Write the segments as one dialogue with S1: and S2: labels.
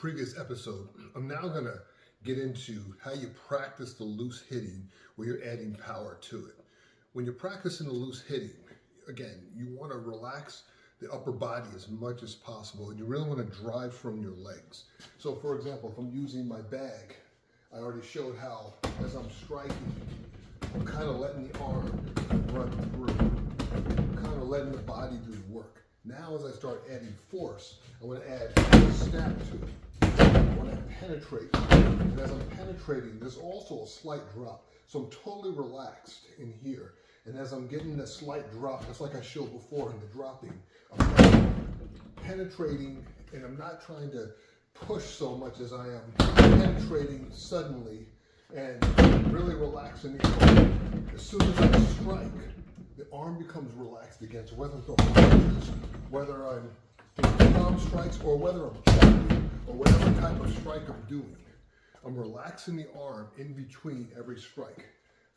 S1: previous episode, I'm now going to get into how you practice the loose hitting where you're adding power to it. When you're practicing the loose hitting, again, you want to relax the upper body as much as possible, and you really want to drive from your legs. So for example, if I'm using my bag, I already showed how as I'm striking, I'm kind of letting the arm run through, kind of letting the body do the work. Now as I start adding force, I want to add a snap to it. I want to penetrate. And as I'm penetrating, there's also a slight drop. So I'm totally relaxed in here. And as I'm getting that slight drop, just like I showed before in the dropping, I'm penetrating, and I'm not trying to push so much as I am penetrating suddenly and really relaxing the arm. As soon as I strike, the arm becomes relaxed again. So whether I'm throwing punches, whether I'm doing palm strikes, or whether I'm chopping, or whatever type of strike I'm doing, I'm relaxing the arm in between every strike.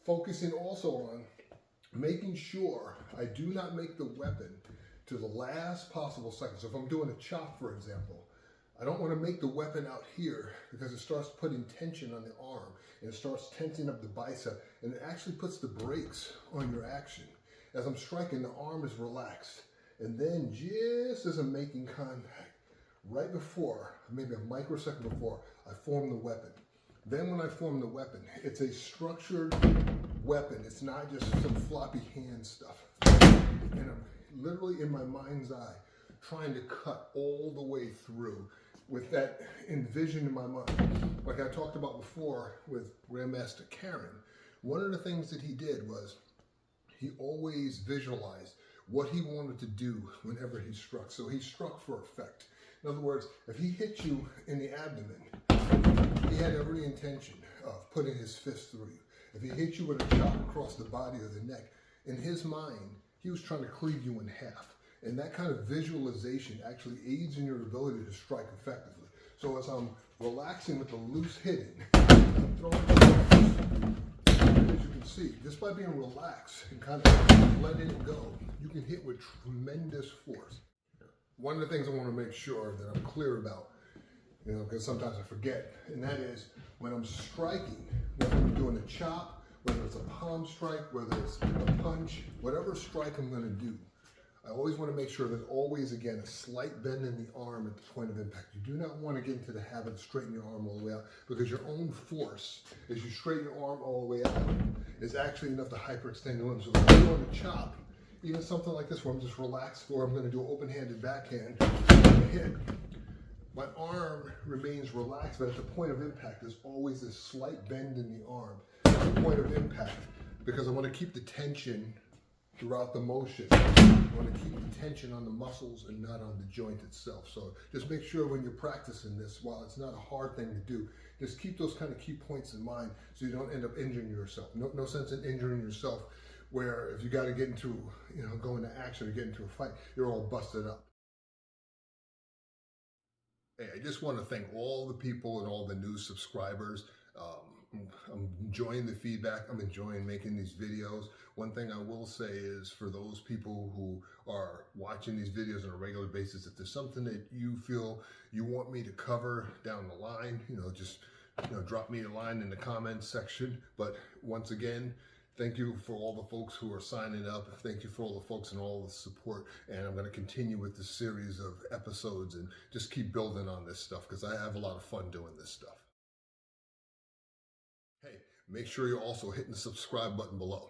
S1: Focusing also on making sure I do not make the weapon to the last possible second. So if I'm doing a chop, for example, I don't want to make the weapon out here because it starts putting tension on the arm and it starts tensing up the bicep, and it actually puts the brakes on your action. As I'm striking, the arm is relaxed. And then just as I'm making contact, right before, maybe a microsecond before, I form the weapon. Then when I form the weapon, it's a structured weapon. It's not just some floppy hand stuff. And I'm literally in my mind's eye trying to cut all the way through with that envision in my mind. Like I talked about before with Grandmaster Karen, one of the things that he did was he always visualized what he wanted to do whenever he struck. So he struck for effect. In other words, if he hit you in the abdomen, he had every intention of putting his fist through you. If he hit you with a chop across the body or the neck, in his mind, he was trying to cleave you in half. And that kind of visualization actually aids in your ability to strike effectively. So as I'm relaxing with the loose hitting, I'm throwing punches, as you can see, just by being relaxed and kind of letting it go, you can hit with tremendous force. One of the things I want to make sure that I'm clear about, because sometimes I forget, and that is when I'm striking, whether I'm doing a chop, whether it's a palm strike, whether it's a punch, whatever strike I'm going to do, I always want to make sure there's always, again, a slight bend in the arm at the point of impact. You do not want to get into the habit of straightening your arm all the way out, because your own force, as you straighten your arm all the way out, is actually enough to hyperextend the limb. So if I'm doing a chop, even something like this where I'm just relaxed, or I'm going to do an open-handed backhand hit, my arm remains relaxed, but at the point of impact, there's always a slight bend in the arm at the point of impact, because I want to keep the tension throughout the motion. I want to keep the tension on the muscles and not on the joint itself. So just make sure when you're practicing this, while it's not a hard thing to do, just keep those kind of key points in mind so you don't end up injuring yourself. No sense in injuring yourself where if you got to get into, go into action or get into a fight, you're all busted up. Hey, I just want to thank all the people and all the new subscribers. I'm enjoying the feedback. I'm enjoying making these videos. One thing I will say is for those people who are watching these videos on a regular basis, if there's something that you feel you want me to cover down the line, just drop me a line in the comments section. But once again, thank you for all the folks who are signing up. Thank you for all the folks and all the support. And I'm going to continue with this series of episodes and just keep building on this stuff because I have a lot of fun doing this stuff. Hey, make sure you're also hitting the subscribe button below.